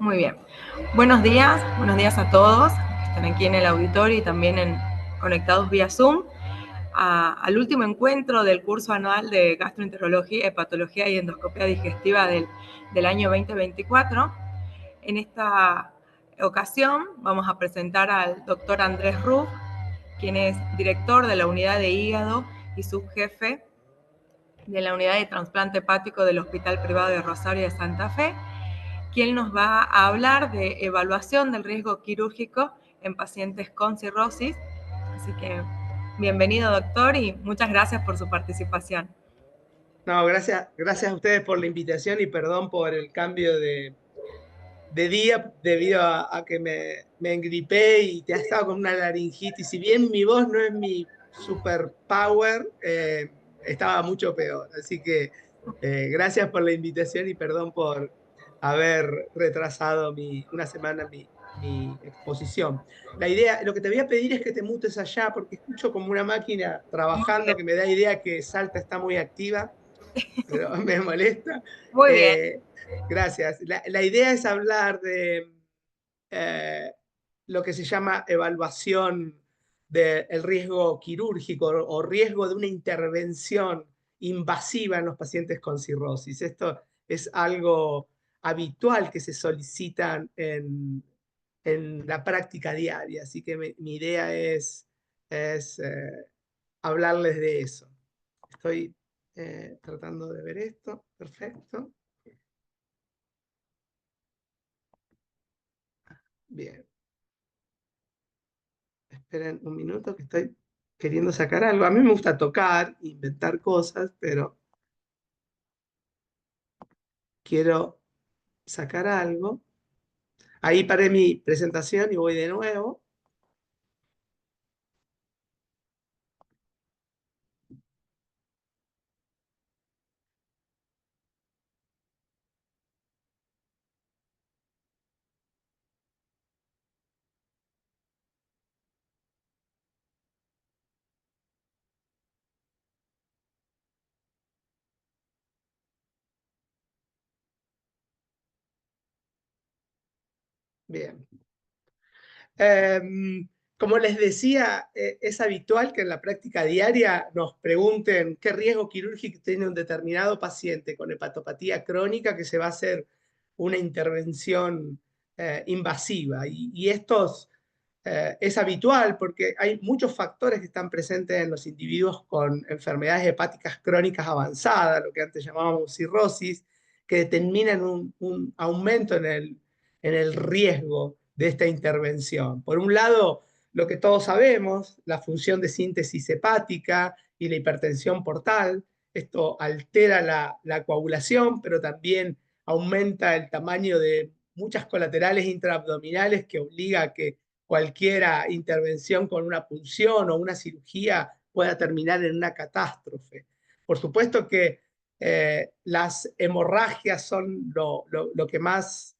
Muy bien. Buenos días a todos que están aquí en el auditorio y también conectados vía Zoom al último encuentro del curso anual de gastroenterología, hepatología y endoscopia digestiva del año 2024. En esta ocasión vamos a presentar al doctor Andrés Ruf, quien es director de la unidad de hígado y subjefe de la unidad de trasplante hepático del Hospital Privado de Rosario de Santa Fe, quien nos va a hablar de evaluación del riesgo quirúrgico en pacientes con cirrosis. Así que bienvenido, doctor, y muchas gracias por su participación. No, gracias a ustedes por la invitación y perdón por el cambio de día debido a que me engripé y te has estado con una laringitis. Si bien mi voz no es mi superpower, estaba mucho peor. Así que gracias por la invitación y perdón por haber retrasado una semana mi exposición. La idea, lo que te voy a pedir es que te mutes allá porque escucho como una máquina Muy trabajando bien. que me da idea que Salta está muy activa, pero me molesta. Muy bien. Eh, Gracias. La idea es hablar de eh, lo que se llama evaluación del riesgo quirúrgico o riesgo de una intervención invasiva en los pacientes con cirrosis. Esto es algo habitual que se solicitan en la práctica diaria, así que mi idea es hablarles de eso. Estoy tratando de ver esto. Perfecto. Bien. Esperen un minuto que estoy queriendo sacar algo. A mí me gusta tocar, inventar cosas, pero quiero sacar algo. Ahí paré mi presentación y voy de nuevo. Bien. Como les decía, es habitual que en la práctica diaria nos pregunten qué riesgo quirúrgico tiene un determinado paciente con hepatopatía crónica que se va a hacer una intervención invasiva. Y estos es habitual porque hay muchos factores que están presentes en los individuos con enfermedades hepáticas crónicas avanzadas, lo que antes llamábamos cirrosis, que determinan un aumento en el riesgo de esta intervención. Por un lado, lo que todos sabemos, la función de síntesis hepática y la hipertensión portal, esto altera la coagulación, pero también aumenta el tamaño de muchas colaterales intraabdominales que obliga a que cualquier intervención con una punción o una cirugía pueda terminar en una catástrofe. Por supuesto que las hemorragias son lo que más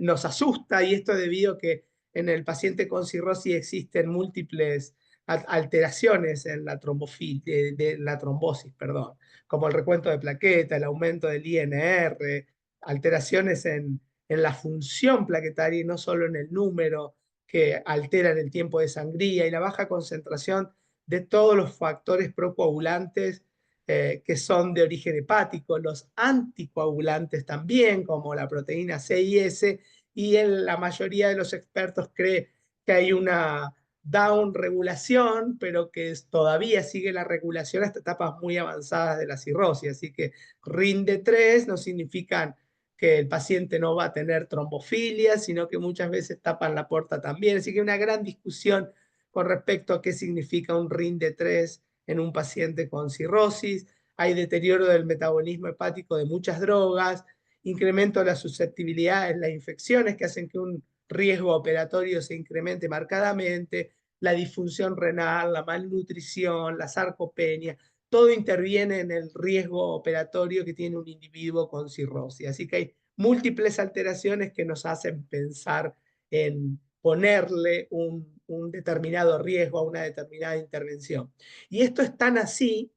nos asusta, y esto debido a que en el paciente con cirrosis existen múltiples alteraciones en la de la trombosis, perdón, como el recuento de plaqueta, el aumento del INR, alteraciones en la función plaquetaria y no solo en el número, que alteran el tiempo de sangría, y la baja concentración de todos los factores procoagulantes que son de origen hepático, los anticoagulantes también, como la proteína C y S, y la mayoría de los expertos cree que hay una down regulación, pero que todavía sigue la regulación hasta etapas muy avanzadas de la cirrosis. Así que rinde 3 no significan que el paciente no va a tener trombofilia, sino que muchas veces tapan la puerta también. Así que hay una gran discusión con respecto a qué significa un rinde 3 en un paciente con cirrosis. Hay deterioro del metabolismo hepático de muchas drogas, incremento de la susceptibilidad en las infecciones que hacen que un riesgo operatorio se incremente marcadamente, la disfunción renal, la malnutrición, la sarcopenia, todo interviene en el riesgo operatorio que tiene un individuo con cirrosis. Así que hay múltiples alteraciones que nos hacen pensar en ponerle un determinado riesgo a una determinada intervención. Y esto es tan así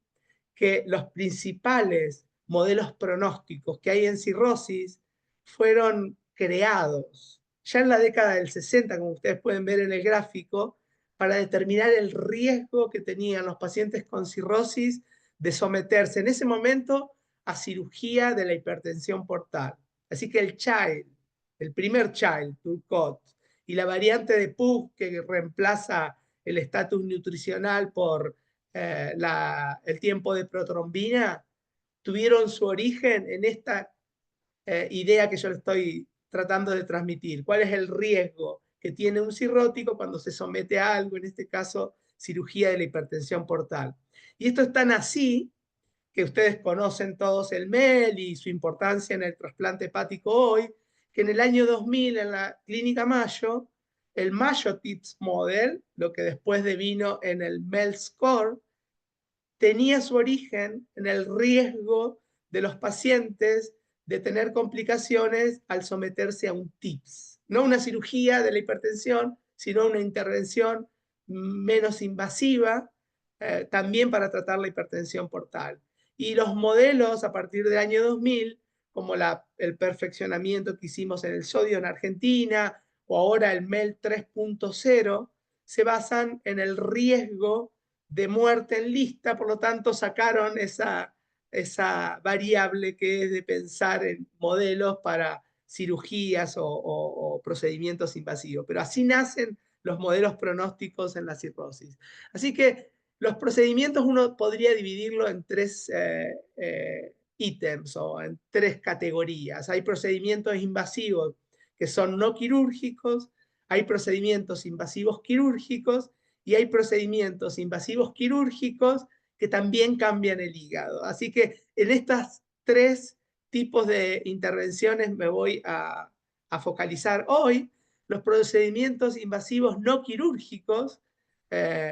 que los principales modelos pronósticos que hay en cirrosis fueron creados ya en la década del 60, como ustedes pueden ver en el gráfico, para determinar el riesgo que tenían los pacientes con cirrosis de someterse en ese momento a cirugía de la hipertensión portal. Así que el Child, el primer Child, Turcot, y la variante de Pugh que reemplaza el estatus nutricional por el tiempo de protrombina, tuvieron su origen en esta idea que yo le estoy tratando de transmitir. ¿Cuál es el riesgo que tiene un cirrótico cuando se somete a algo, en este caso, cirugía de la hipertensión portal? Y esto es tan así que ustedes conocen todos el MEL y su importancia en el trasplante hepático hoy, que en el año 2000 en la Clínica Mayo, el Mayo Tips Model, lo que después devino en el MEL Score, tenía su origen en el riesgo de los pacientes de tener complicaciones al someterse a un TIPS. No una cirugía de la hipertensión, sino una intervención menos invasiva, también para tratar la hipertensión portal. Y los modelos a partir del año 2000, como el perfeccionamiento que hicimos en el sodio en Argentina, o ahora el MEL 3.0, se basan en el riesgo de muerte en lista, por lo tanto sacaron esa variable que es de pensar en modelos para cirugías o procedimientos invasivos. Pero así nacen los modelos pronósticos en la cirrosis. Así que los procedimientos uno podría dividirlo en tres ítems o en tres categorías. Hay procedimientos invasivos que son no quirúrgicos, hay procedimientos invasivos quirúrgicos y hay procedimientos invasivos quirúrgicos que también cambian el hígado. Así que en estas tres tipos de intervenciones me voy a focalizar hoy. Los procedimientos invasivos no quirúrgicos,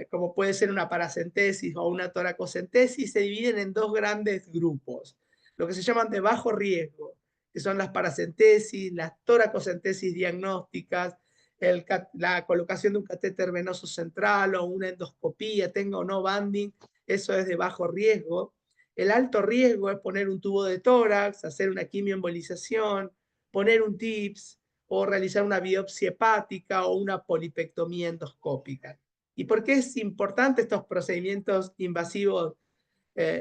como puede ser una paracentesis o una toracocentesis, se dividen en dos grandes grupos, lo que se llaman de bajo riesgo, que son las paracentesis, las toracocentesis diagnósticas, la colocación de un catéter venoso central o una endoscopía, tenga o no banding, eso es de bajo riesgo. El alto riesgo es poner un tubo de tórax, hacer una quimioembolización, poner un TIPS o realizar una biopsia hepática o una polipectomía endoscópica. ¿Y por qué es importante estos procedimientos invasivos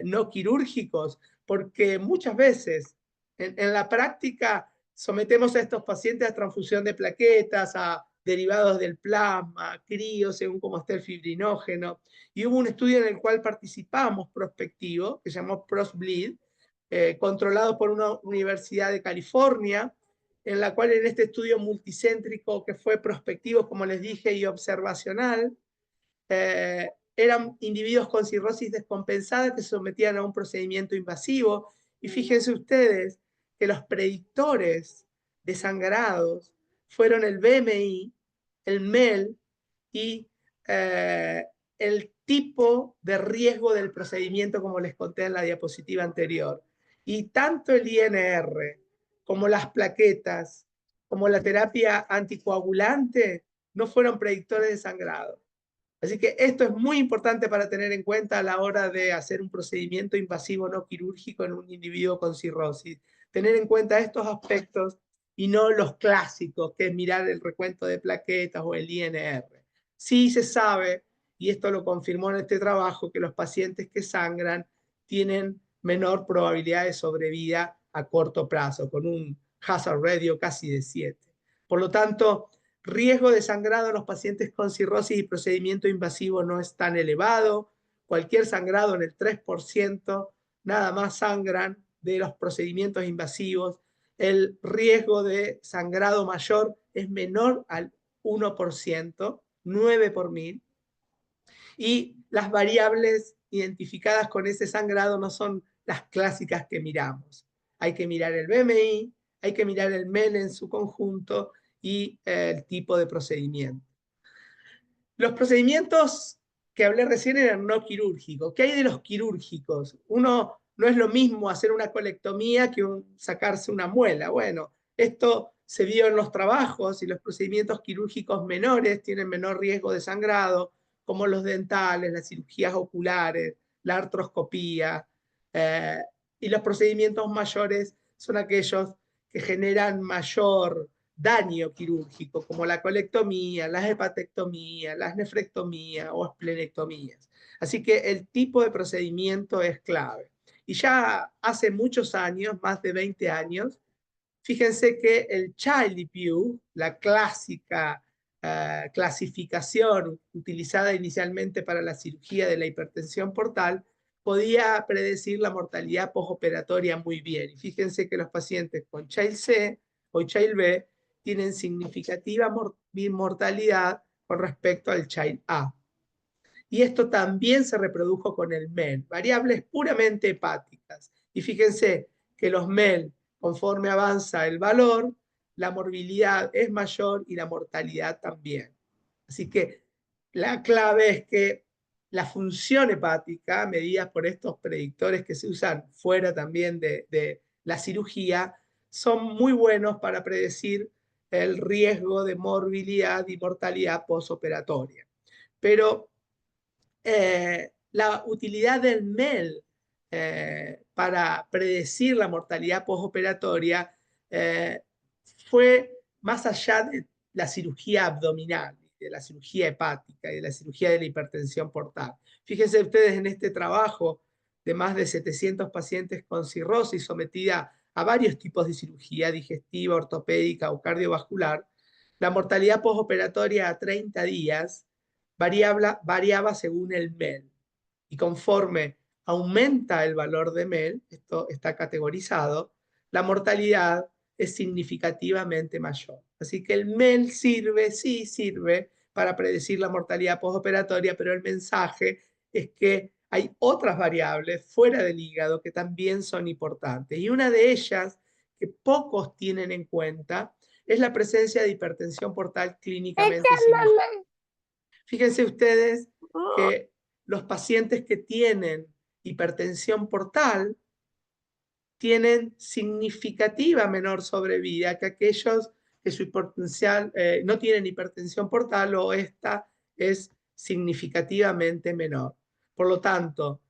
no quirúrgicos? Porque muchas veces en la práctica sometemos a estos pacientes a transfusión de plaquetas, a derivados del plasma, crío, según cómo esté el fibrinógeno. Y hubo un estudio en el cual participamos prospectivo, que se llamó PROSBLEED, controlado por una universidad de California, en la cual en este estudio multicéntrico que fue prospectivo, como les dije, y observacional, eran individuos con cirrosis descompensada que se sometían a un procedimiento invasivo. Y fíjense ustedes que los predictores de sangrados fueron el BMI, el MEL y el tipo de riesgo del procedimiento, como les conté en la diapositiva anterior. Y tanto el INR como las plaquetas, como la terapia anticoagulante, no fueron predictores de sangrado. Así que esto es muy importante para tener en cuenta a la hora de hacer un procedimiento invasivo no quirúrgico en un individuo con cirrosis. Tener en cuenta estos aspectos y no los clásicos, que es mirar el recuento de plaquetas o el INR. Sí se sabe, y esto lo confirmó en este trabajo, que los pacientes que sangran tienen menor probabilidad de sobrevida a corto plazo, con un hazard ratio casi de 7. Por lo tanto, riesgo de sangrado en los pacientes con cirrosis y procedimiento invasivo no es tan elevado. Cualquier sangrado en el 3%, nada más sangran de los procedimientos invasivos. El riesgo de sangrado mayor es menor al 1%, 9 por mil. Y las variables identificadas con ese sangrado no son las clásicas que miramos. Hay que mirar el BMI, hay que mirar el MEL en su conjunto y el tipo de procedimiento. Los procedimientos que hablé recién eran no quirúrgicos. ¿Qué hay de los quirúrgicos? Uno no es lo mismo hacer una colectomía que sacarse una muela. Bueno, esto se vio en los trabajos y los procedimientos quirúrgicos menores tienen menor riesgo de sangrado, como los dentales, las cirugías oculares, la artroscopía, y los procedimientos mayores son aquellos que generan mayor daño quirúrgico, como la colectomía, las hepatectomías, las nefrectomías o esplenectomías. Así que el tipo de procedimiento es clave. Y ya hace muchos años, más de 20 años, fíjense que el Child-Pugh, la clásica clasificación utilizada inicialmente para la cirugía de la hipertensión portal, podía predecir la mortalidad postoperatoria muy bien. Y fíjense que los pacientes con Child C o Child B tienen significativa mortalidad con respecto al Child A. Y esto también se reprodujo con el MEL, variables puramente hepáticas. Y fíjense que los MEL, conforme avanza el valor, la morbilidad es mayor y la mortalidad también. Así que la clave es que la función hepática, medida por estos predictores que se usan fuera también de la cirugía, son muy buenos para predecir el riesgo de morbilidad y mortalidad postoperatoria. Pero la utilidad del MEL para predecir la mortalidad postoperatoria fue más allá de la cirugía abdominal, de la cirugía hepática y de la cirugía de la hipertensión portal. Fíjense ustedes en este trabajo de más de 700 pacientes con cirrosis sometida a varios tipos de cirugía digestiva, ortopédica o cardiovascular, la mortalidad postoperatoria a 30 días variaba según el MEL. Y conforme aumenta el valor de MEL, esto está categorizado, la mortalidad es significativamente mayor. Así que el MEL sirve, sí sirve para predecir la mortalidad postoperatoria, pero el mensaje es que hay otras variables fuera del hígado que también son importantes. Y una de ellas, que pocos tienen en cuenta, es la presencia de hipertensión portal clínicamente significativa. Fíjense ustedes que los pacientes que tienen hipertensión portal tienen significativa menor sobrevida que aquellos que su potencial no tienen hipertensión portal o esta es significativamente menor. Por lo tanto,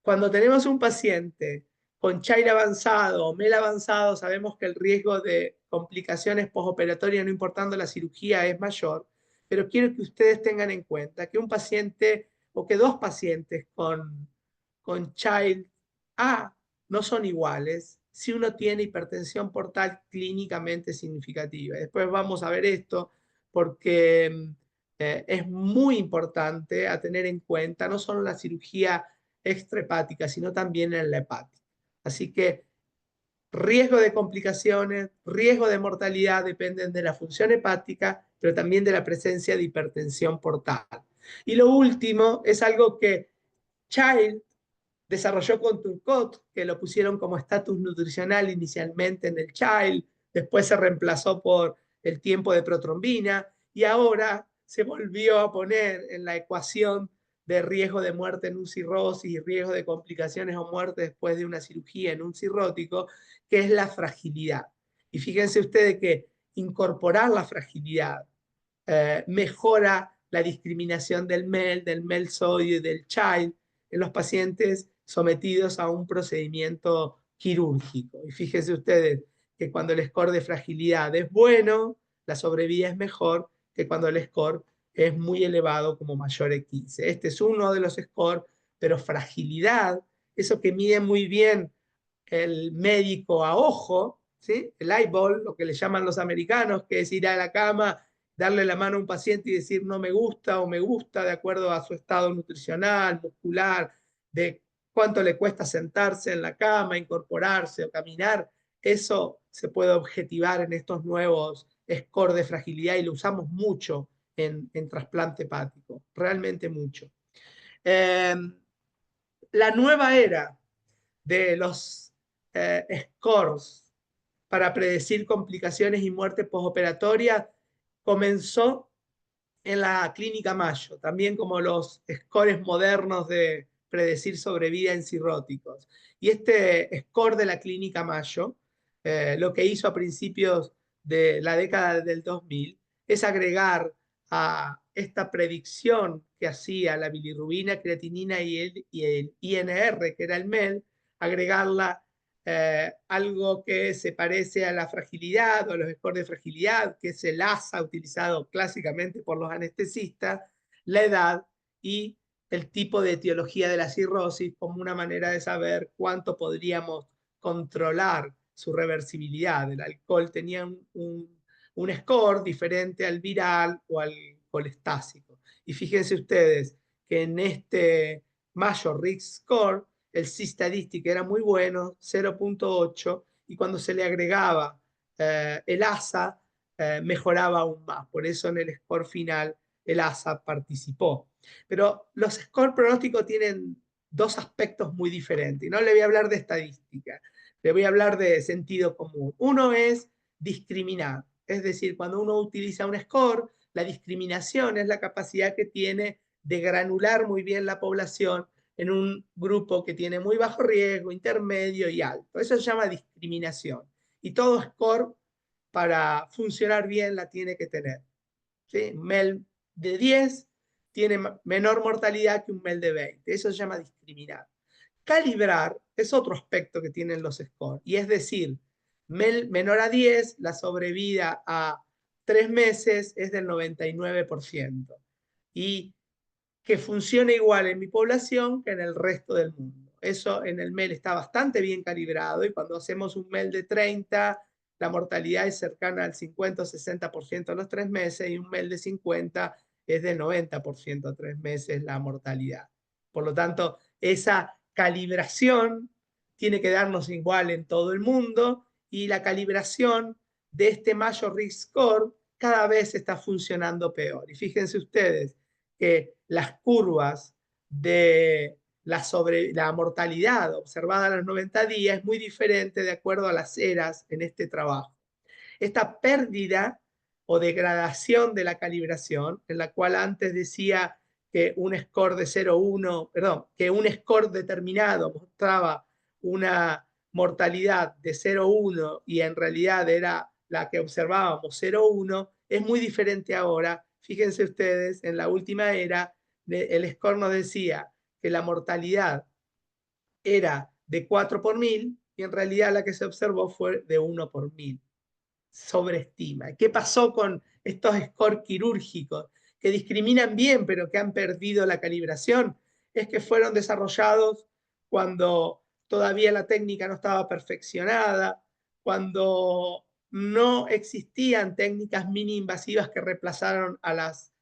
cuando tenemos un paciente con Child avanzado o MEL avanzado, sabemos que el riesgo de complicaciones postoperatorias, no importando la cirugía, es mayor. Pero quiero que ustedes tengan en cuenta que un paciente o que dos pacientes con Child A no son iguales si uno tiene hipertensión portal clínicamente significativa. Después vamos a ver esto porque es muy importante a tener en cuenta no solo la cirugía extrahepática, sino también en la hepática. Así que riesgo de complicaciones, riesgo de mortalidad dependen de la función hepática, pero también de la presencia de hipertensión portal. Y lo último es algo que Child desarrolló con Turcot, que lo pusieron como estatus nutricional inicialmente en el Child, después se reemplazó por el tiempo de protrombina y ahora se volvió a poner en la ecuación de riesgo de muerte en un cirrosis y riesgo de complicaciones o muerte después de una cirugía en un cirrótico, que es la fragilidad. Y fíjense ustedes que incorporar la fragilidad mejora la discriminación del MEL SOI y del CHILD en los pacientes sometidos a un procedimiento quirúrgico. Y fíjense ustedes que cuando el score de fragilidad es bueno, la sobrevida es mejor que cuando el score es muy elevado como mayor de 15. Este es uno de los scores, pero fragilidad, eso que mide muy bien el médico a ojo, ¿sí? El eyeball, lo que le llaman los americanos, que es ir a la cama, darle la mano a un paciente y decir no me gusta o me gusta de acuerdo a su estado nutricional, muscular, de cuánto le cuesta sentarse en la cama, incorporarse o caminar. Eso se puede objetivar en estos nuevos scores de fragilidad y lo usamos mucho en trasplante hepático, realmente mucho. La nueva era de los scores para predecir complicaciones y muerte postoperatoria comenzó en la clínica Mayo, también como los scores modernos de predecir sobrevida en cirróticos. Y este score de la clínica Mayo, lo que hizo a principios de la década del 2000, es agregar a esta predicción que hacía la bilirrubina, creatinina y el INR, que era el MEL, agregarla algo que se parece a la fragilidad o a los scores de fragilidad, que es el ASA utilizado clásicamente por los anestesistas, la edad y el tipo de etiología de la cirrosis como una manera de saber cuánto podríamos controlar su reversibilidad. El alcohol tenía un score diferente al viral o al colestásico. Y fíjense ustedes que en este Major Risk Score el C-Statistic era muy bueno, 0.8, y cuando se le agregaba el ASA, mejoraba aún más. Por eso en el score final el ASA participó. Pero los score pronósticos tienen dos aspectos muy diferentes. Y no le voy a hablar de estadística, le voy a hablar de sentido común. Uno es discriminar, es decir, cuando uno utiliza un score, la discriminación es la capacidad que tiene de granular muy bien la población en un grupo que tiene muy bajo riesgo, intermedio y alto. Eso se llama discriminación. Y todo score, para funcionar bien, la tiene que tener. ¿Sí? Un MEL de 10 tiene menor mortalidad que un MEL de 20. Eso se llama discriminar. Calibrar es otro aspecto que tienen los scores. Y es decir, MEL menor a 10, la sobrevida a 3 meses es del 99%. Y que funcione igual en mi población que en el resto del mundo. Eso en el MEL está bastante bien calibrado y cuando hacemos un MEL de 30, la mortalidad es cercana al 50 o 60% a los 3 meses y un MEL de 50 es del 90% a 3 meses la mortalidad. Por lo tanto, esa calibración tiene que darnos igual en todo el mundo y la calibración de este Major Risk Score cada vez está funcionando peor. Y fíjense ustedes, que las curvas de la mortalidad observada a los 90 días es muy diferente de acuerdo a las eras en este trabajo. Esta pérdida o degradación de la calibración, en la cual antes decía que un score de 0,1, perdón, que un score determinado mostraba una mortalidad de 0,1 y en realidad era la que observábamos 0,1, es muy diferente ahora. Fíjense ustedes, en la última era, el score nos decía que la mortalidad era de 4 por 1000 y en realidad la que se observó fue de 1 por 1000. Sobreestima. ¿Qué pasó con estos scores quirúrgicos que discriminan bien pero que han perdido la calibración? Es que fueron desarrollados cuando todavía la técnica no estaba perfeccionada, cuando no existían técnicas mini invasivas que reemplazaron a las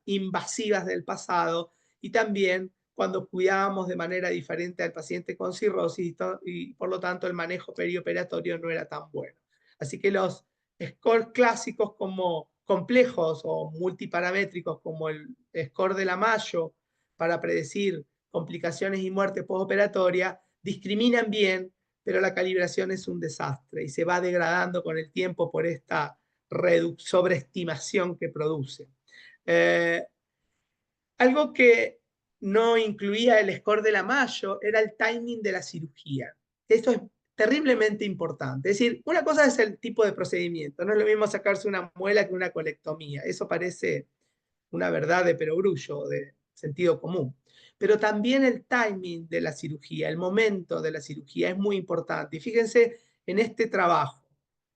invasivas del pasado y también cuando cuidábamos de manera diferente al paciente con cirrosis y por lo tanto el manejo perioperatorio no era tan bueno. Así que los scores clásicos como complejos o multiparamétricos como el score de la Mayo para predecir complicaciones y muerte postoperatoria discriminan bien, pero la calibración es un desastre y se va degradando con el tiempo por esta sobreestimación que produce. Algo que no incluía el score de la Mayo era el timing de la cirugía. Esto es terriblemente importante. Es decir, una cosa es el tipo de procedimiento. No es lo mismo sacarse una muela que una colectomía. Eso parece una verdad de perogrullo, de sentido común. Pero también el timing de la cirugía, el momento de la cirugía es muy importante. Y fíjense en este trabajo,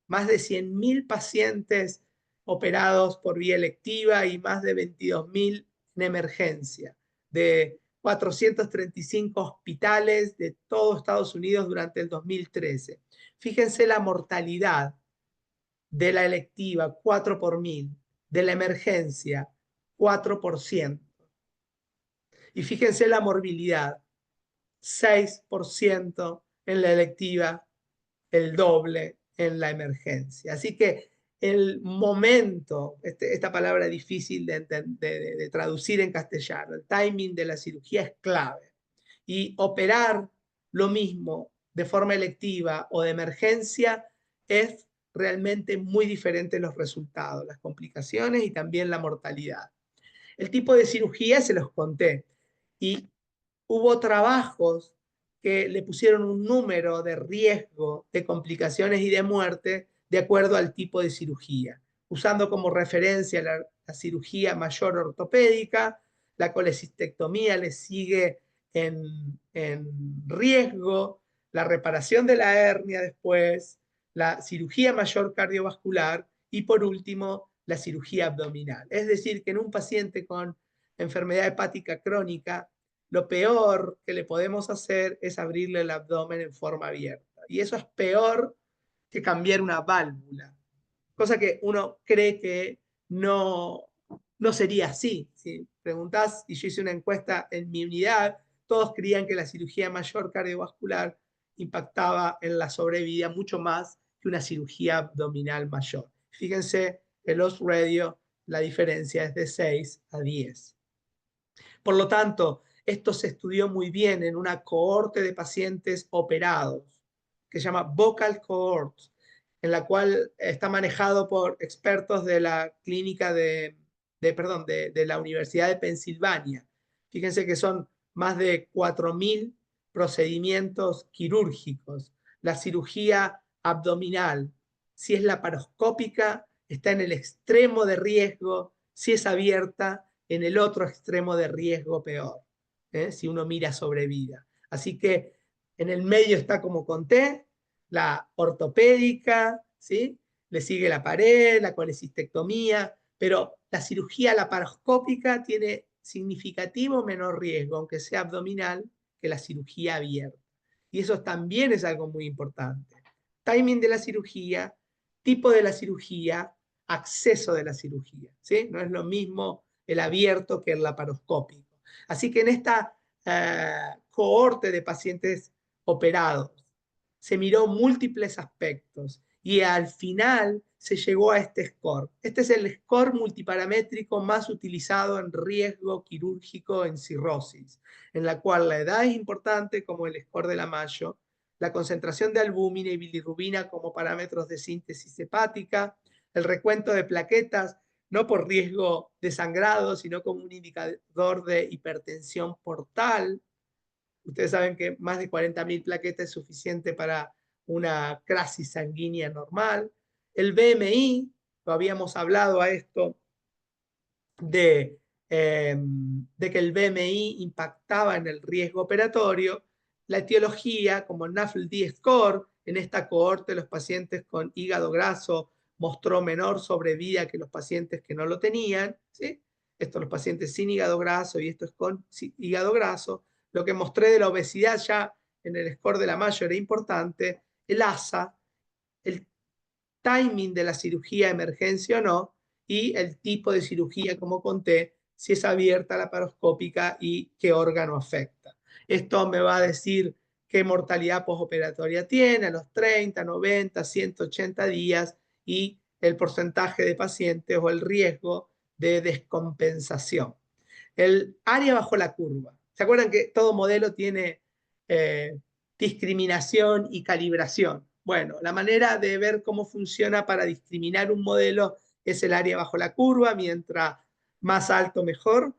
más de 100.000 pacientes operados por vía electiva y más de 22.000 en emergencia, de 435 hospitales de todo Estados Unidos durante el 2013. Fíjense la mortalidad de la electiva, 4 por 1000, de la emergencia, 4%. Y fíjense la morbilidad, 6% en la electiva, el doble en la emergencia. Así que el momento, esta palabra difícil de traducir en castellano, el timing de la cirugía es clave. Y operar lo mismo de forma electiva o de emergencia es realmente muy diferente los resultados, las complicaciones y también la mortalidad. El tipo de cirugía se los conté y hubo trabajos que le pusieron un número de riesgo de complicaciones y de muerte de acuerdo al tipo de cirugía, usando como referencia la cirugía mayor ortopédica, la colecistectomía le sigue en riesgo, la reparación de la hernia después, la cirugía mayor cardiovascular y por último la cirugía abdominal. Es decir, que en un paciente con enfermedad hepática crónica, lo peor que le podemos hacer es abrirle el abdomen en forma abierta. Y eso es peor que cambiar una válvula, cosa que uno cree que no sería así. Si preguntás, y yo hice una encuesta en mi unidad, todos creían que la cirugía mayor cardiovascular impactaba en la sobrevida mucho más que una cirugía abdominal mayor. Fíjense, en los radio la diferencia es de 6 a 10. Por lo tanto, esto se estudió muy bien en una cohorte de pacientes operados, que se llama Vocal Cohort, en la cual está manejado por expertos de la clínica de la Universidad de Pensilvania. Fíjense que son más de 4.000 procedimientos quirúrgicos. La cirugía abdominal, si es laparoscópica, está en el extremo de riesgo, si es abierta, en el otro extremo de riesgo peor, si uno mira sobre vida. Así que en el medio está, como conté, la ortopédica, ¿sí? Le sigue la pared, la colecistectomía, pero la cirugía laparoscópica tiene significativo menor riesgo, aunque sea abdominal, que la cirugía abierta. Y eso también es algo muy importante. Timing de la cirugía, tipo de la cirugía, acceso de la cirugía, ¿sí? No es lo mismo el abierto que el laparoscópico. Así que en esta cohorte de pacientes operados se miró múltiples aspectos y al final se llegó a este score. Este es el score multiparamétrico más utilizado en riesgo quirúrgico en cirrosis, en la cual la edad es importante, como el score de la Mayo, la concentración de albúmina y bilirrubina como parámetros de síntesis hepática, el recuento de plaquetas, no por riesgo de sangrado, sino como un indicador de hipertensión portal. Ustedes saben que más de 40.000 plaquetas es suficiente para una crisis sanguínea normal. El BMI, lo habíamos hablado a esto, de, de que el BMI impactaba en el riesgo operatorio. La etiología, como el NAFLD score, en esta cohorte los pacientes con hígado graso mostró menor sobrevida que los pacientes que no lo tenían, ¿sí? Estos los pacientes sin hígado graso y esto es con hígado graso. Lo que mostré de la obesidad ya en el score de la Mayo era importante. El ASA, el timing de la cirugía de emergencia o no, y el tipo de cirugía, como conté, si es abierta, laparoscópica y qué órgano afecta. Esto me va a decir qué mortalidad postoperatoria tiene a los 30, 90, 180 días y el porcentaje de pacientes o el riesgo de descompensación. El área bajo la curva. ¿Se acuerdan que todo modelo tiene discriminación y calibración? Bueno, la manera de ver cómo funciona para discriminar un modelo es el área bajo la curva, mientras más alto mejor.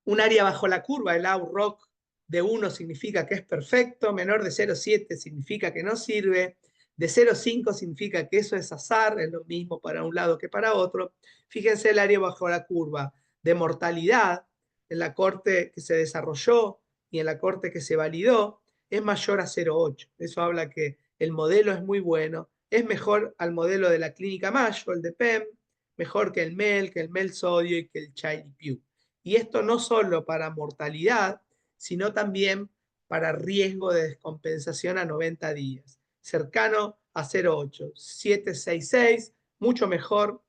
Un área bajo la curva, el AUROC de 1 significa que es perfecto, menor de 0,7 significa que no sirve, de 0,5 significa que eso es azar, es lo mismo para un lado que para otro. Fíjense el área bajo la curva de mortalidad en la corte que se desarrolló y en la corte que se validó es mayor a 0,8. Eso habla que el modelo es muy bueno, es mejor al modelo de la clínica Mayo, el de PEM, mejor que el MEL sodio y que el Child-Pugh. Y esto no solo para mortalidad, sino también para riesgo de descompensación a 90 días, cercano a 0,8, 766, mucho mejor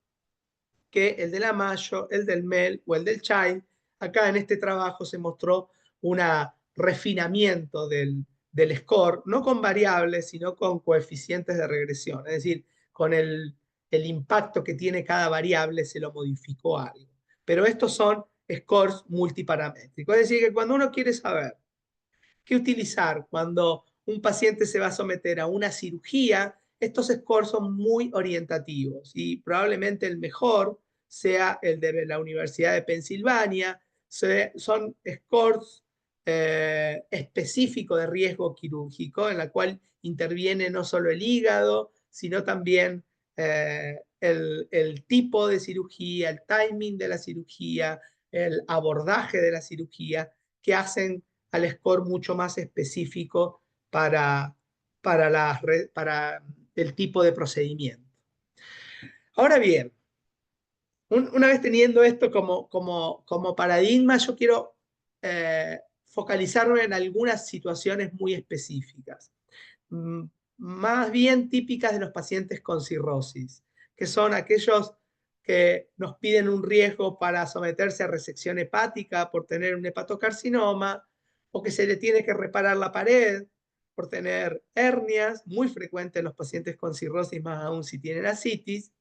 que el de la Mayo, el del MEL o el del Child. Acá en este trabajo se mostró un refinamiento del score, no con variables, sino con coeficientes de regresión, es decir, con el impacto que tiene cada variable se lo modificó algo. Pero estos son scores multiparamétricos, es decir, que cuando uno quiere saber qué utilizar cuando un paciente se va a someter a una cirugía, estos scores son muy orientativos y probablemente el mejor sea el de la Universidad de Pensilvania. Son scores específicos de riesgo quirúrgico, en la cual interviene no solo el hígado, sino también el tipo de cirugía, el timing de la cirugía, el abordaje de la cirugía, que hacen al score mucho más específico para el tipo de procedimiento. Ahora bien, una vez teniendo esto como paradigma, yo quiero focalizarme en algunas situaciones muy específicas, mm, más bien típicas de los pacientes con cirrosis, que son aquellos que nos piden un riesgo para someterse a resección hepática por tener un hepatocarcinoma, o que se le tiene que reparar la pared por tener hernias, muy frecuente en los pacientes con cirrosis, más aún si tienen ascitis,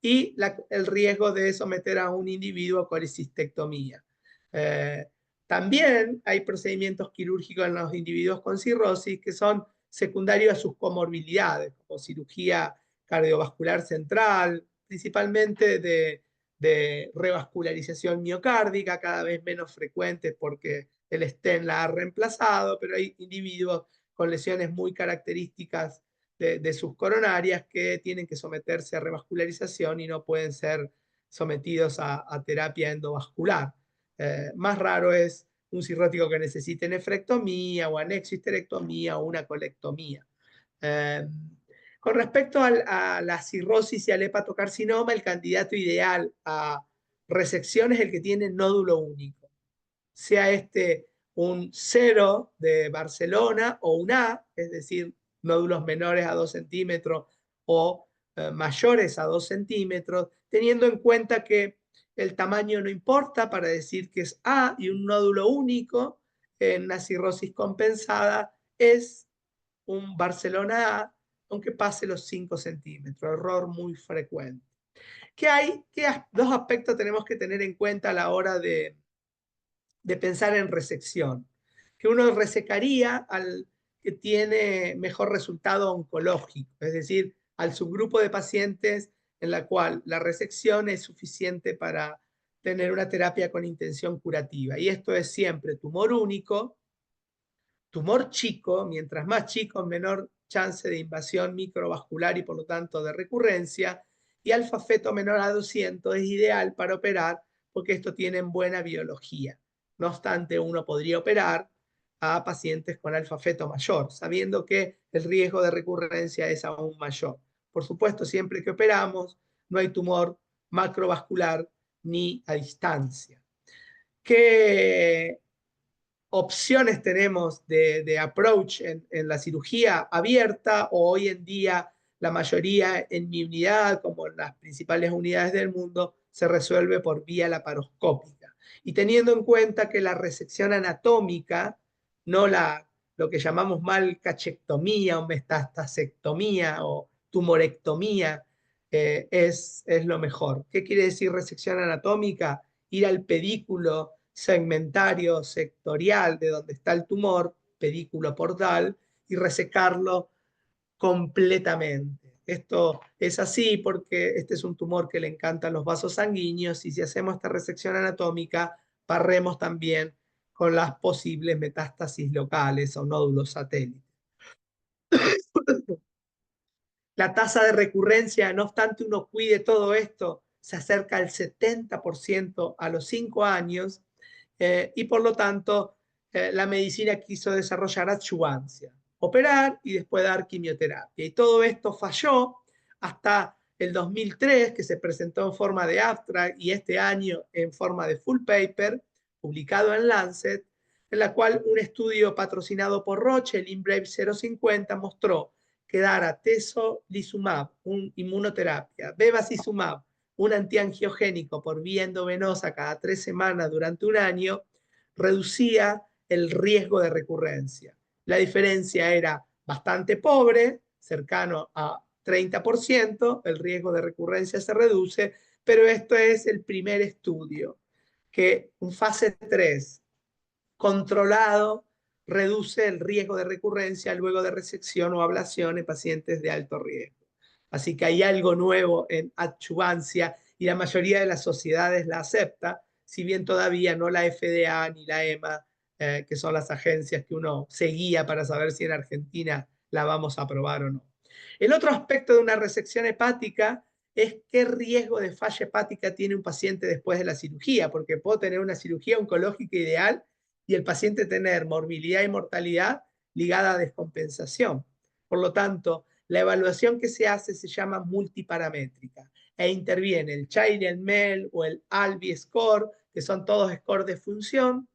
y el riesgo de someter a un individuo a colecistectomía. Eh, También hay procedimientos quirúrgicos en los individuos con cirrosis que son secundarios a sus comorbilidades, como cirugía cardiovascular central, principalmente de revascularización miocárdica, cada vez menos frecuente porque el stent la ha reemplazado, pero hay individuos con lesiones muy características de sus coronarias que tienen que someterse a revascularización y no pueden ser sometidos a terapia endovascular. Más raro es un cirrótico que necesite nefrectomía o anexohisterectomía o una colectomía. Eh, con respecto a la cirrosis y al hepatocarcinoma, el candidato ideal a resección es el que tiene nódulo único, sea este un 0 de Barcelona o un A, es decir, nódulos menores a 2 centímetros o mayores a 2 centímetros, teniendo en cuenta que el tamaño no importa para decir que es A, y un nódulo único en una cirrosis compensada es un Barcelona A, aunque pase los 5 centímetros, error muy frecuente. ¿Qué dos aspectos tenemos que tener en cuenta a la hora de pensar en resección? Que uno resecaría al que tiene mejor resultado oncológico, es decir, al subgrupo de pacientes en la cual la resección es suficiente para tener una terapia con intención curativa. Y esto es siempre tumor único, tumor chico, mientras más chico, menor chance de invasión microvascular y por lo tanto de recurrencia, y alfa feto menor a 200 es ideal para operar porque esto tiene buena biología. No obstante, uno podría operar a pacientes con alfa feto mayor, sabiendo que el riesgo de recurrencia es aún mayor. Por supuesto, siempre que operamos, no hay tumor macrovascular ni a distancia. ¿Qué opciones tenemos de approach en la cirugía abierta, o hoy en día la mayoría en mi unidad, como en las principales unidades del mundo, se resuelve por vía laparoscópica? Y teniendo en cuenta que la resección anatómica, no lo que llamamos mal cachectomía o metastasectomía o tumorectomía, es lo mejor. ¿Qué quiere decir resección anatómica? Ir al pedículo segmentario sectorial de donde está el tumor, pedículo portal, y resecarlo completamente. Esto es así porque este es un tumor que le encantan los vasos sanguíneos, y si hacemos esta resección anatómica, barremos también con las posibles metástasis locales o nódulos satélites. La tasa de recurrencia, no obstante uno cuide todo esto, se acerca al 70% a los 5 años, y por lo tanto la medicina quiso desarrollar adyuvancia, operar y después dar quimioterapia. Y todo esto falló hasta el 2003, que se presentó en forma de abstract, y este año en forma de full paper, publicado en Lancet, en la cual un estudio patrocinado por Roche, el IMbrave 050, mostró que dar atezolizumab, un inmunoterapia, bevacizumab, un antiangiogénico por vía endovenosa cada 3 semanas durante un año, reducía el riesgo de recurrencia. La diferencia era bastante pobre, cercano a 30%, el riesgo de recurrencia se reduce, pero esto es el primer estudio, que en fase 3, controlado, reduce el riesgo de recurrencia luego de resección o ablación en pacientes de alto riesgo. Así que hay algo nuevo en adyuvancia y la mayoría de las sociedades la acepta, si bien todavía no la FDA ni la EMA, que son las agencias que uno seguía para saber si en Argentina la vamos a aprobar o no. El otro aspecto de una resección hepática es qué riesgo de falla hepática tiene un paciente después de la cirugía, porque puedo tener una cirugía oncológica ideal y el paciente tener morbilidad y mortalidad ligada a descompensación. Por lo tanto, la evaluación que se hace se llama multiparamétrica e interviene el Child, el MEL o el ALBI score, que son todos scores de función.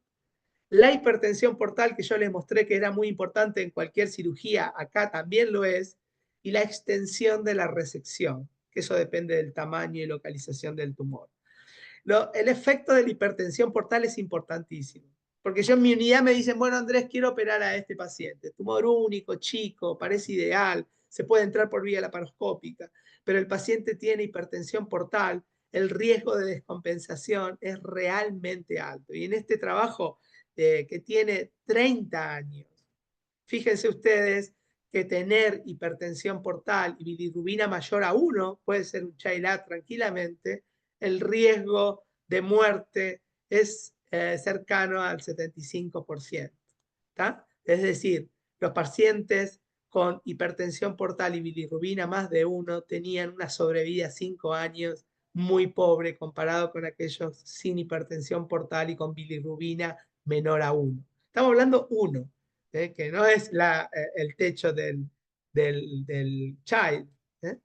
La hipertensión portal, que yo les mostré que era muy importante en cualquier cirugía, acá también lo es, y la extensión de la resección, que eso depende del tamaño y localización del tumor. El efecto de la hipertensión portal es importantísimo, porque yo en mi unidad me dicen, bueno, Andrés, quiero operar a este paciente, tumor único, chico, parece ideal, se puede entrar por vía laparoscópica, pero el paciente tiene hipertensión portal, el riesgo de descompensación es realmente alto. Y en este trabajo que tiene 30 años, fíjense ustedes que tener hipertensión portal y bilirrubina mayor a 1, puede ser un Child tranquilamente, el riesgo de muerte es cercano al 75%. ¿Tá? Es decir, los pacientes con hipertensión portal y bilirrubina más de 1 tenían una sobrevida 5 años muy pobre comparado con aquellos sin hipertensión portal y con bilirrubina menor a 1. Estamos hablando 1, que no es el techo del child. ¿eh?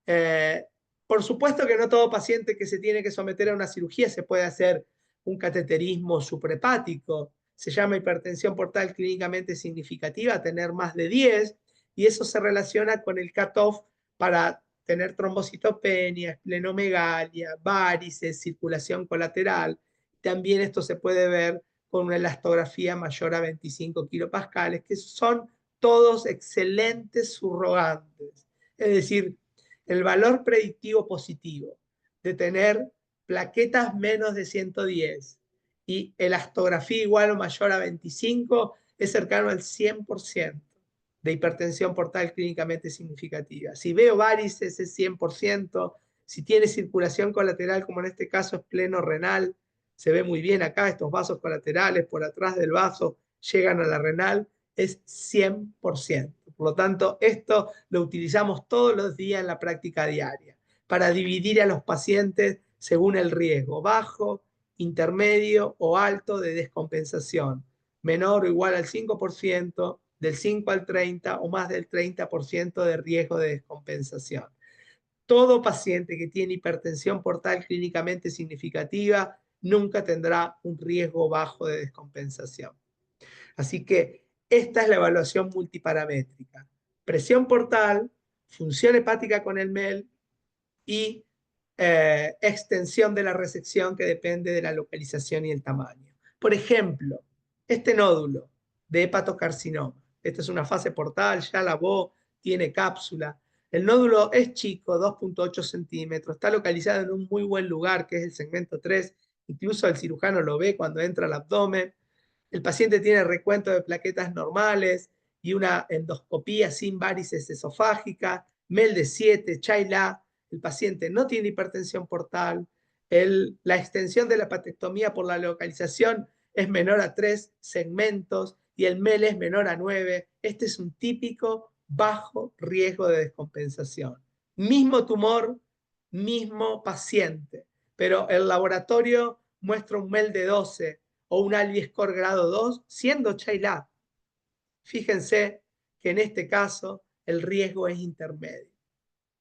Eh, por supuesto que no todo paciente que se tiene que someter a una cirugía se puede hacer un cateterismo suprahepático. Se llama hipertensión portal clínicamente significativa, tener más de 10, y eso se relaciona con el cutoff para tener trombocitopenia, esplenomegalia, varices, circulación colateral. También esto se puede ver con una elastografía mayor a 25 kilopascales, que son todos excelentes surrogantes. Es decir, el valor predictivo positivo de tener plaquetas menos de 110 y elastografía igual o mayor a 25 es cercano al 100% de hipertensión portal clínicamente significativa. Si veo varices es 100%, si tiene circulación colateral, como en este caso es pleno renal, se ve muy bien acá, estos vasos colaterales por atrás del vaso llegan a la renal, es 100%. Por lo tanto, esto lo utilizamos todos los días en la práctica diaria para dividir a los pacientes según el riesgo, bajo, intermedio o alto de descompensación, menor o igual al 5%, del 5 al 30 o más del 30% de riesgo de descompensación. Todo paciente que tiene hipertensión portal clínicamente significativa nunca tendrá un riesgo bajo de descompensación. Así que esta es la evaluación multiparamétrica. Presión portal, función hepática con el MEL y extensión de la resección que depende de la localización y el tamaño. Por ejemplo, este nódulo de hepatocarcinoma, esta es una fase portal, ya lavó, tiene cápsula. El nódulo es chico, 2.8 centímetros, está localizado en un muy buen lugar, que es el segmento 3, incluso el cirujano lo ve cuando entra al abdomen. El paciente tiene recuento de plaquetas normales y una endoscopía sin varices esofágica, MEL de 7, Child-A. El paciente no tiene hipertensión portal. La extensión de la hepatectomía por la localización es menor a 3 segmentos y el MEL es menor a 9. Este es un típico bajo riesgo de descompensación. Mismo tumor, mismo paciente, pero el laboratorio muestra un MEL de 12 o un ALBI score grado 2, siendo Child-A. Fíjense que en este caso el riesgo es intermedio,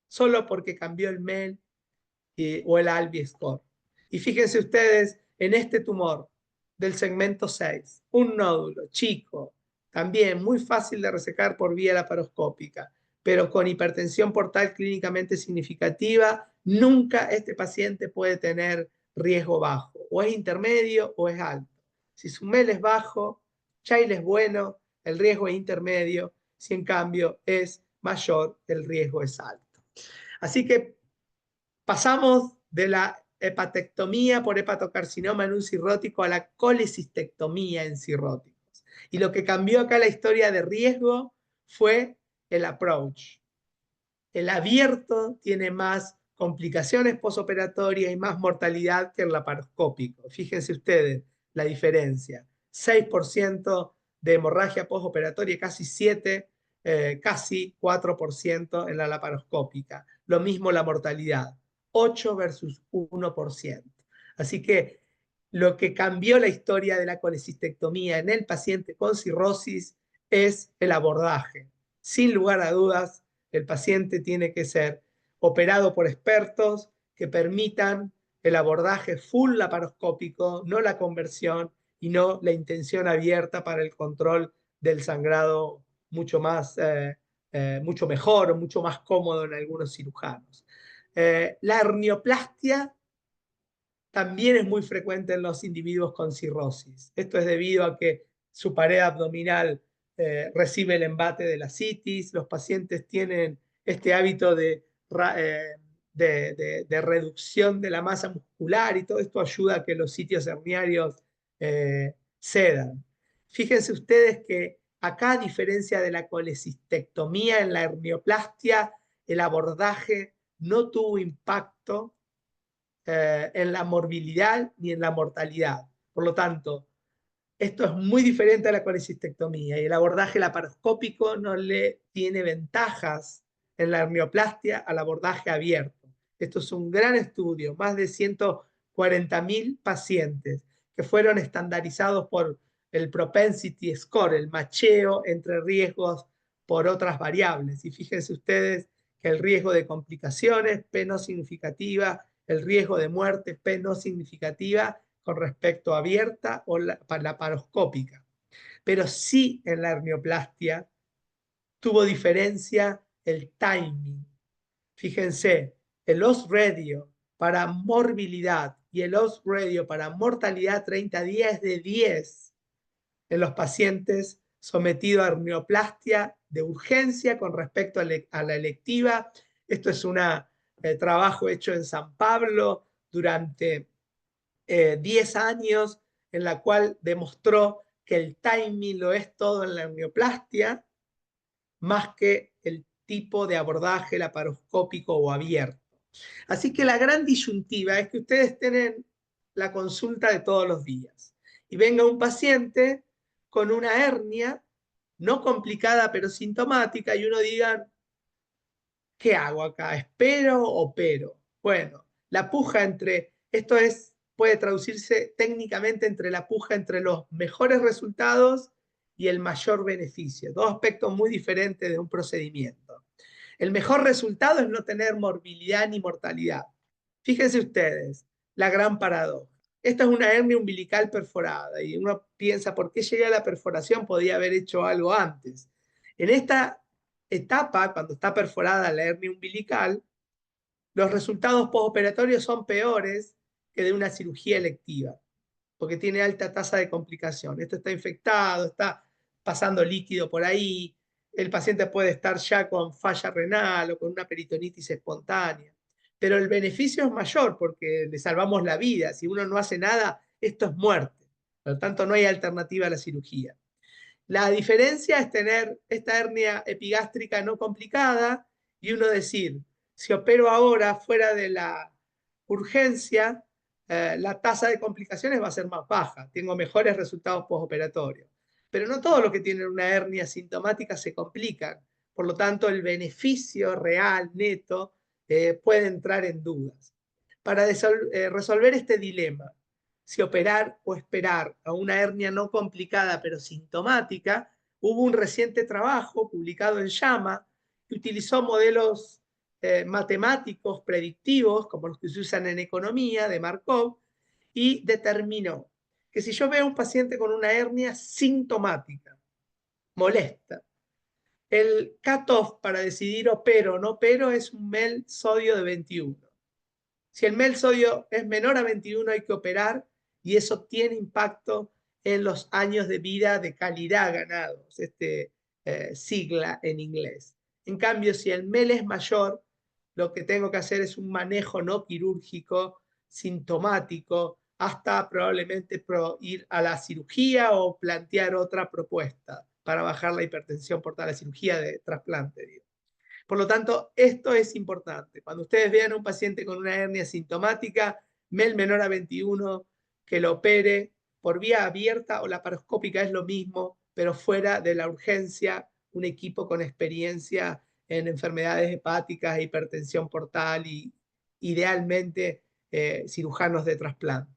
solo porque cambió el MEL o el ALBI score. Y fíjense ustedes en este tumor del segmento 6, un nódulo chico, también muy fácil de resecar por vía laparoscópica, pero con hipertensión portal clínicamente significativa, nunca este paciente puede tener riesgo bajo, o es intermedio o es alto. Si su MEL es bajo, Child es bueno, el riesgo es intermedio, si en cambio es mayor, el riesgo es alto. Así que pasamos de la hepatectomía por hepatocarcinoma en un cirrótico a la colecistectomía en cirróticos. Y lo que cambió acá la historia de riesgo fue el approach. El abierto tiene más complicaciones posoperatorias y más mortalidad que el laparoscópico. Fíjense ustedes la diferencia. 6% de hemorragia posoperatoria, casi 7%, casi 4% en la laparoscópica. Lo mismo la mortalidad, 8 versus 1%. Así que lo que cambió la historia de la colecistectomía en el paciente con cirrosis es el abordaje. Sin lugar a dudas, el paciente tiene que ser operado por expertos que permitan el abordaje full laparoscópico, no la conversión y no la intención abierta para el control del sangrado mucho mejor o mucho más cómodo en algunos cirujanos. La hernioplastia también es muy frecuente en los individuos con cirrosis. Esto es debido a que su pared abdominal recibe el embate de la citis. Los pacientes tienen este hábito de reducción de la masa muscular y todo esto ayuda a que los sitios herniarios cedan. Fíjense ustedes que acá, a diferencia de la colecistectomía, en la hernioplastia, el abordaje no tuvo impacto en la morbilidad ni en la mortalidad. Por lo tanto, esto es muy diferente a la colecistectomía y el abordaje laparoscópico no le tiene ventajas en la hernioplastia al abordaje abierto. Esto es un gran estudio, más de 140.000 pacientes que fueron estandarizados por el propensity score, el macheo entre riesgos por otras variables. Y fíjense ustedes que el riesgo de complicaciones, P no significativa, el riesgo de muerte, P no significativa, con respecto a abierta o laparoscópica. Pero sí en la hernioplastia tuvo diferencia el timing. Fíjense, el odds ratio para morbilidad y el odds ratio para mortalidad 30 días de 10 en los pacientes sometidos a hernioplastia de urgencia con respecto a la electiva. Esto es un trabajo hecho en San Pablo durante 10 años, en la cual demostró que el timing lo es todo en la hernioplastia, más que el tipo de abordaje laparoscópico o abierto. Así que la gran disyuntiva es que ustedes tienen la consulta de todos los días y venga un paciente con una hernia no complicada pero sintomática y uno diga, ¿qué hago acá? ¿Espero o opero? Bueno, la puja puede traducirse técnicamente entre la puja entre los mejores resultados y el mayor beneficio. Dos aspectos muy diferentes de un procedimiento. El mejor resultado es no tener morbilidad ni mortalidad. Fíjense ustedes, la gran paradoja. Esta es una hernia umbilical perforada y uno piensa, ¿por qué llegué a la perforación? Podía haber hecho algo antes. En esta etapa, cuando está perforada la hernia umbilical, los resultados postoperatorios son peores que de una cirugía electiva, porque tiene alta tasa de complicación. Esto está infectado, está pasando líquido por ahí, el paciente puede estar ya con falla renal o con una peritonitis espontánea. Pero el beneficio es mayor porque le salvamos la vida. Si uno no hace nada, esto es muerte. Por lo tanto, no hay alternativa a la cirugía. La diferencia es tener esta hernia epigástrica no complicada y uno decir, si opero ahora fuera de la urgencia, la tasa de complicaciones va a ser más baja, tengo mejores resultados postoperatorios. Pero no todos los que tienen una hernia sintomática se complican, por lo tanto el beneficio real, neto, puede entrar en dudas. Para resolver este dilema, si operar o esperar a una hernia no complicada pero sintomática, hubo un reciente trabajo publicado en JAMA que utilizó modelos matemáticos predictivos, como los que se usan en economía, de Markov, y determinó que si yo veo a un paciente con una hernia sintomática, molesta, el cutoff para decidir opero o no opero es un MEL sodio de 21. Si el MEL sodio es menor a 21 hay que operar y eso tiene impacto en los años de vida de calidad ganados, sigla en inglés. En cambio, si el MEL es mayor, lo que tengo que hacer es un manejo no quirúrgico, sintomático, hasta probablemente ir a la cirugía o plantear otra propuesta para bajar la hipertensión portal, la cirugía de trasplante, digo. Por lo tanto, esto es importante. Cuando ustedes vean a un paciente con una hernia sintomática, MEL menor a 21, que lo opere por vía abierta o laparoscópica es lo mismo, pero fuera de la urgencia, un equipo con experiencia en enfermedades hepáticas, hipertensión portal y idealmente cirujanos de trasplante.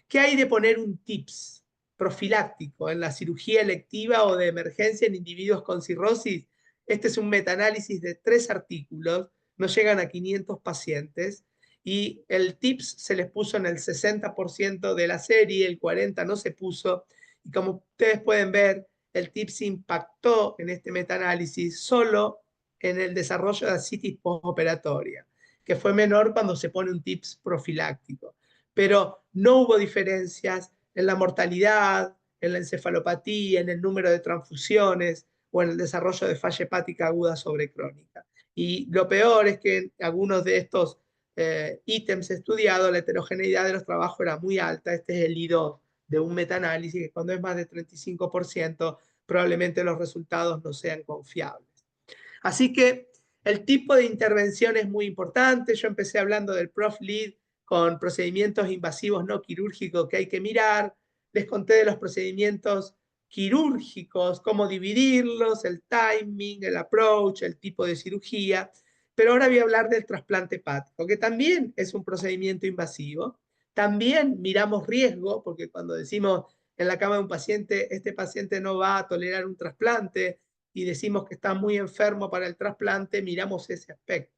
¿Qué hay de poner un TIPS profiláctico en la cirugía electiva o de emergencia en individuos con cirrosis? Este es un metaanálisis de 3 artículos, no llegan a 500 pacientes, y el TIPS se les puso en el 60% de la serie, el 40% no se puso, y como ustedes pueden ver, el TIPS impactó en este metaanálisis solo en el desarrollo de ascitis postoperatoria, que fue menor cuando se pone un TIPS profiláctico. Pero no hubo diferencias en la mortalidad, en la encefalopatía, en el número de transfusiones o en el desarrollo de falla hepática aguda sobre crónica. Y lo peor es que en algunos de estos ítems estudiados, la heterogeneidad de los trabajos era muy alta. Este es el I2 de un metaanálisis, que cuando es más de 35%, probablemente los resultados no sean confiables. Así que el tipo de intervención es muy importante. Yo empecé hablando del ProfLead con procedimientos invasivos no quirúrgicos que hay que mirar. Les conté de los procedimientos quirúrgicos, cómo dividirlos, el timing, el approach, el tipo de cirugía. Pero ahora voy a hablar del trasplante hepático, que también es un procedimiento invasivo. También miramos riesgo, porque cuando decimos en la cama de un paciente, este paciente no va a tolerar un trasplante, y decimos que está muy enfermo para el trasplante, miramos ese aspecto.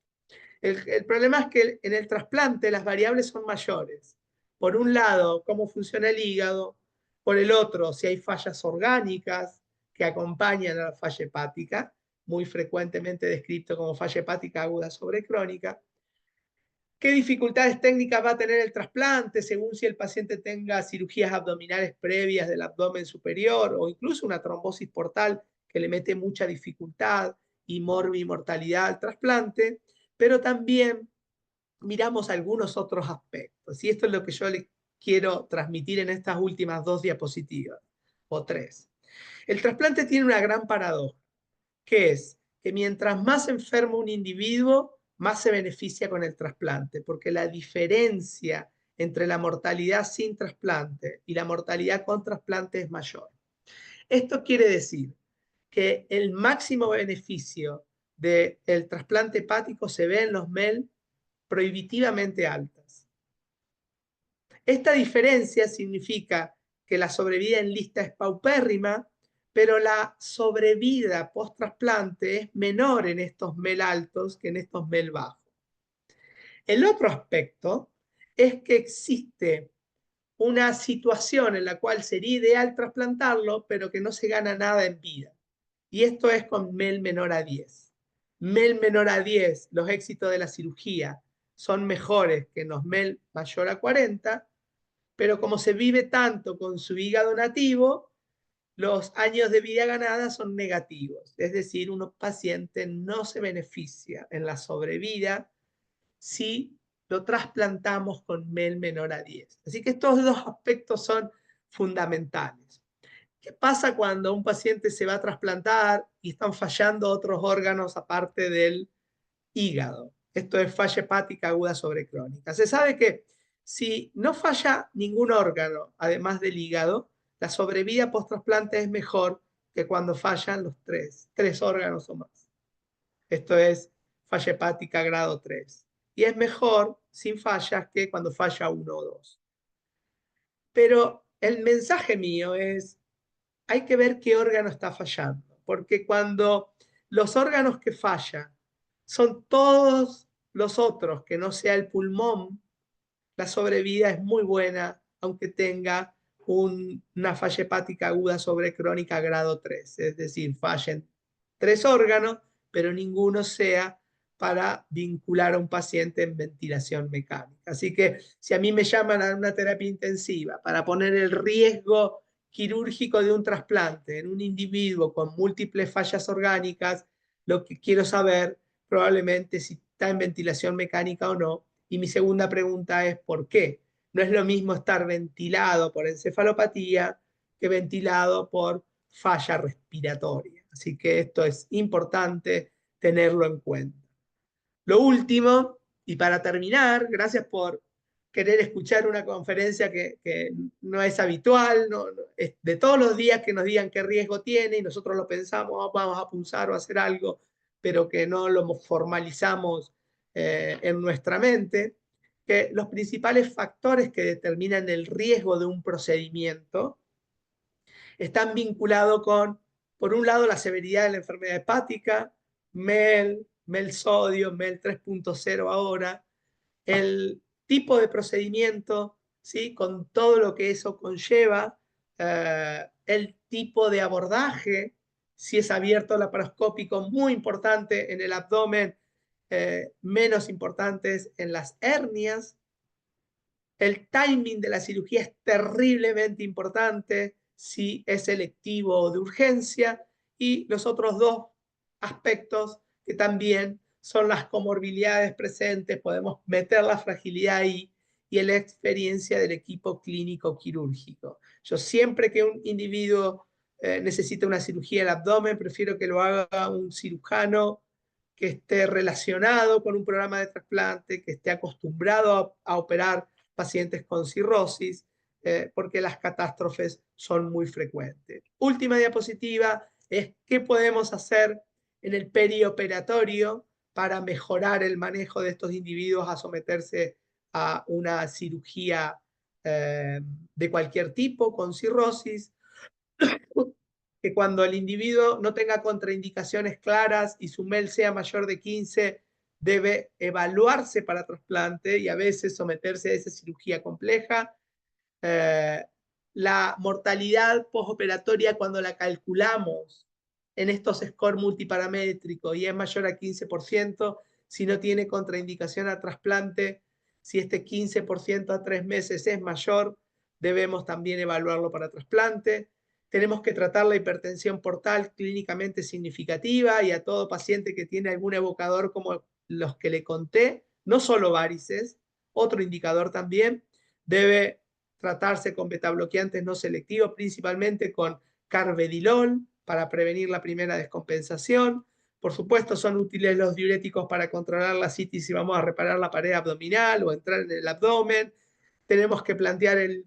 El problema es que en el trasplante las variables son mayores. Por un lado, cómo funciona el hígado; por el otro, si hay fallas orgánicas que acompañan a la falla hepática, muy frecuentemente descrito como falla hepática aguda sobre crónica. ¿Qué dificultades técnicas va a tener el trasplante según si el paciente tenga cirugías abdominales previas del abdomen superior o incluso una trombosis portal que le mete mucha dificultad y mortalidad al trasplante? Pero también miramos algunos otros aspectos. Y esto es lo que yo les quiero transmitir en estas últimas 2 diapositivas, o 3. El trasplante tiene una gran paradoja, que es que mientras más enfermo un individuo, más se beneficia con el trasplante, porque la diferencia entre la mortalidad sin trasplante y la mortalidad con trasplante es mayor. Esto quiere decir que el máximo beneficio del trasplante hepático se ve en los MEL prohibitivamente altas. Esta diferencia significa que la sobrevida en lista es paupérrima, pero la sobrevida post-trasplante es menor en estos MEL altos que en estos MEL bajos. El otro aspecto es que existe una situación en la cual sería ideal trasplantarlo, pero que no se gana nada en vida. Y esto es con MEL menor a 10. MEL menor a 10, los éxitos de la cirugía son mejores que en los MEL mayor a 40, pero como se vive tanto con su hígado nativo, los años de vida ganada son negativos. Es decir, un paciente no se beneficia en la sobrevida si lo trasplantamos con MEL menor a 10. Así que estos 2 aspectos son fundamentales. ¿Qué pasa cuando un paciente se va a trasplantar y están fallando otros órganos aparte del hígado? Esto es falla hepática aguda sobre crónica. Se sabe que si no falla ningún órgano, además del hígado, la sobrevida post-trasplante es mejor que cuando fallan los 3 órganos o más. Esto es falla hepática grado 3. Y es mejor sin fallas que cuando falla 1 o 2. Pero el mensaje mío es, hay que ver qué órgano está fallando, porque cuando los órganos que fallan son todos los otros que no sea el pulmón, la sobrevida es muy buena, aunque tenga una falla hepática aguda sobre crónica grado 3, es decir, fallen 3 órganos, pero ninguno sea para vincular a un paciente en ventilación mecánica. Así que si a mí me llaman a una terapia intensiva para poner el riesgo quirúrgico de un trasplante en un individuo con múltiples fallas orgánicas, lo que quiero saber probablemente si está en ventilación mecánica o no. Y mi segunda pregunta es ¿por qué? No es lo mismo estar ventilado por encefalopatía que ventilado por falla respiratoria. Así que esto es importante tenerlo en cuenta. Lo último, y para terminar, gracias por querer escuchar una conferencia que no es habitual, es de todos los días que nos digan qué riesgo tiene y nosotros lo pensamos, vamos a punzar o hacer algo, pero que no lo formalizamos en nuestra mente. que los principales factores que determinan el riesgo de un procedimiento están vinculados con, por un lado, la severidad de la enfermedad hepática, MEL sodio, MEL 3.0 ahora, el tipo de procedimiento, ¿sí? Con todo lo que eso conlleva, el tipo de abordaje, si es abierto laparoscópico, muy importante en el abdomen, menos importantes en las hernias. El timing de la cirugía es terriblemente importante, si es selectivo o de urgencia, y los otros dos aspectos que también son las comorbilidades presentes, podemos meter la fragilidad ahí, y la experiencia del equipo clínico quirúrgico. Yo siempre que un individuo necesita una cirugía del abdomen, prefiero que lo haga un cirujano que esté relacionado con un programa de trasplante, que esté acostumbrado a operar pacientes con cirrosis, porque las catástrofes son muy frecuentes. Última diapositiva es qué podemos hacer en el perioperatorio para mejorar el manejo de estos individuos a someterse a una cirugía de cualquier tipo con cirrosis, que cuando el individuo no tenga contraindicaciones claras y su MEL sea mayor de 15, debe evaluarse para trasplante y a veces someterse a esa cirugía compleja. La mortalidad postoperatoria, cuando la calculamos en estos scores multiparamétricos y es mayor a 15%, si no tiene contraindicación a trasplante, si este 15% a 3 meses es mayor, debemos también evaluarlo para trasplante. Tenemos que tratar la hipertensión portal clínicamente significativa, y a todo paciente que tiene algún evocador como los que le conté, no solo varices, otro indicador también, debe tratarse con betabloqueantes no selectivos, principalmente con carvedilol para prevenir la primera descompensación. Por supuesto, son útiles los diuréticos para controlar la citis si vamos a reparar la pared abdominal o entrar en el abdomen. Tenemos que plantear el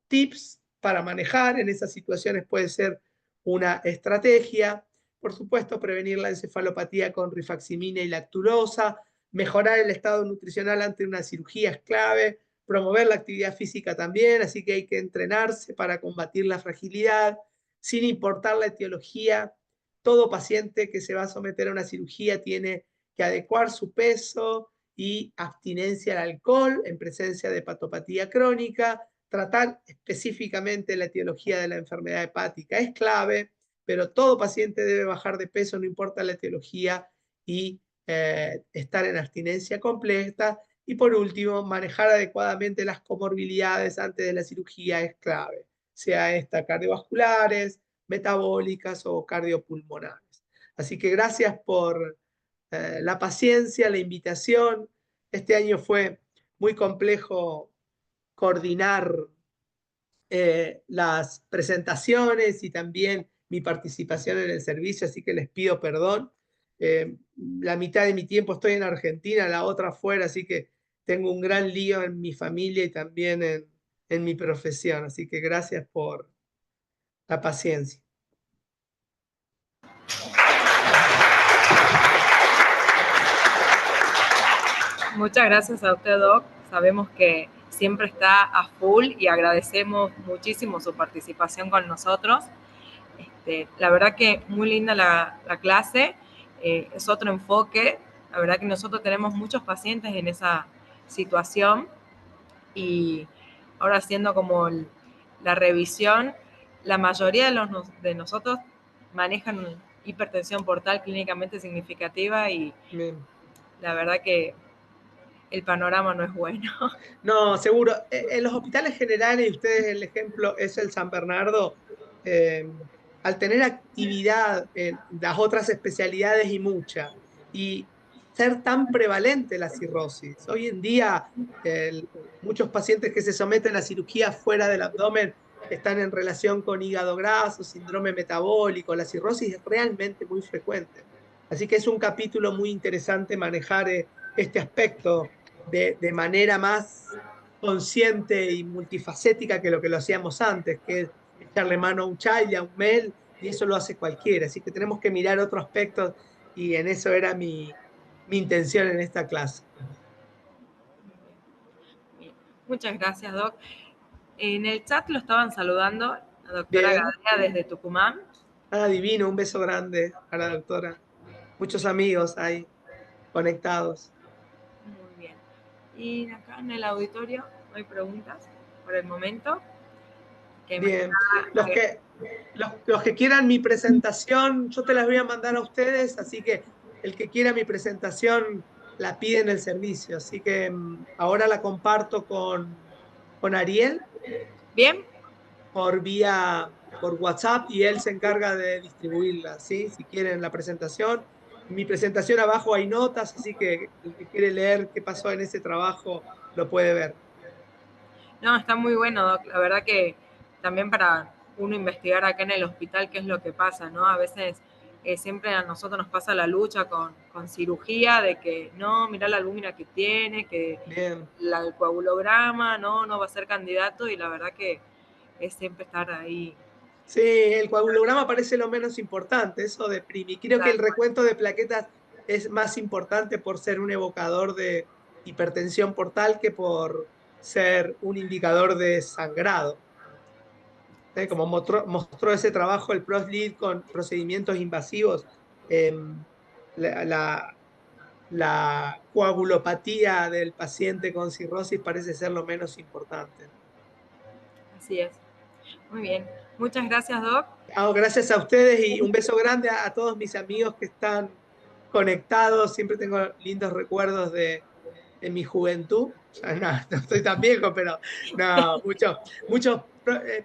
tips para manejar en esas situaciones, puede ser una estrategia. Por supuesto, prevenir la encefalopatía con rifaximina y lactulosa, mejorar el estado nutricional ante una cirugía es clave, promover la actividad física también, así que hay que entrenarse para combatir la fragilidad, sin importar la etiología. Todo paciente que se va a someter a una cirugía tiene que adecuar su peso y abstinencia al alcohol en presencia de hepatopatía crónica. Tratar específicamente la etiología de la enfermedad hepática es clave, pero todo paciente debe bajar de peso, no importa la etiología, y estar en abstinencia completa. Y por último, manejar adecuadamente las comorbilidades antes de la cirugía es clave, sea esta cardiovasculares, metabólicas o cardiopulmonares. Así que gracias por la paciencia, la invitación. Este año fue muy complejo coordinar las presentaciones y también mi participación en el servicio, así que les pido perdón. La mitad de mi tiempo estoy en Argentina, la otra afuera, así que tengo un gran lío en mi familia y también en mi profesión, así que gracias por la paciencia. Muchas gracias a usted, Doc. Sabemos que siempre está a full y agradecemos muchísimo su participación con nosotros. La verdad que muy linda la clase, es otro enfoque. La verdad que nosotros tenemos muchos pacientes en esa situación, y ahora haciendo como la revisión, la mayoría de nosotros manejan hipertensión portal clínicamente significativa, y Bien. la verdad que el panorama no es bueno. No, seguro. En los hospitales generales, y ustedes el ejemplo es el San Bernardo, al tener actividad en las otras especialidades y mucha, y ser tan prevalente la cirrosis. Hoy en día, muchos pacientes que se someten a cirugía fuera del abdomen están en relación con hígado graso, síndrome metabólico. La cirrosis es realmente muy frecuente. Así que es un capítulo muy interesante manejar este aspecto de manera más consciente y multifacética que lo hacíamos antes, que es echarle mano a un chai, a un mel, y eso lo hace cualquiera. Así que tenemos que mirar otros aspectos, y en eso era mi intención en esta clase. Muchas gracias, Doc. En el chat lo estaban saludando la doctora Bien. Gadea desde Tucumán. Ah, divino, un beso grande a la doctora. Muchos amigos ahí conectados. Muy bien. Y acá en el auditorio no hay preguntas por el momento. Que más que Bien. Los nada, que, los que quieran mi presentación, yo te las voy a mandar a ustedes, así que el que quiera mi presentación la pide en el servicio. Así que ahora la comparto con Ariel bien. por WhatsApp y él se encarga de distribuirla, ¿sí? Si quieren la presentación. En mi presentación abajo hay notas, así que el que quiere leer qué pasó en ese trabajo lo puede ver. No, está muy bueno, Doc. La verdad que también para uno investigar acá en el hospital qué es lo que pasa, ¿no? A veces siempre a nosotros nos pasa la lucha con cirugía de que no, mirá la albúmina que tiene, que Bien. el coagulograma, no va a ser candidato y la verdad que es siempre estar ahí. Sí, el coagulograma parece lo menos importante, eso deprime. Creo que el recuento de plaquetas es más importante por ser un evocador de hipertensión portal que por ser un indicador de sangrado. Como mostró ese trabajo el PROSLID con procedimientos invasivos, la, la- la coagulopatía del paciente con cirrosis parece ser lo menos importante. Así es. Muy bien. Muchas gracias, Doc. Gracias a ustedes y un beso grande a todos mis amigos que están conectados. Siempre tengo lindos recuerdos de mi juventud. Ya no estoy tan viejo, pero no, muchos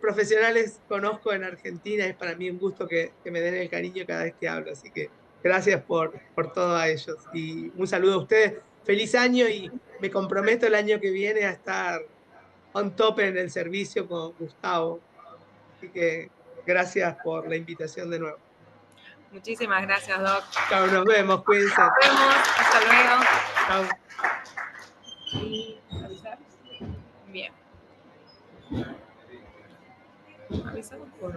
profesionales conozco en Argentina. Es para mí un gusto que me den el cariño cada vez que hablo. Así que gracias por todo a ellos. Y un saludo a ustedes. Feliz año y me comprometo el año que viene a estar on top en el servicio con Gustavo. Así que gracias por la invitación de nuevo. Muchísimas gracias, Doc. Chao, nos vemos, cuídense. Nos vemos. Hasta luego. Chao. Y avisar. Bien. Avisamos por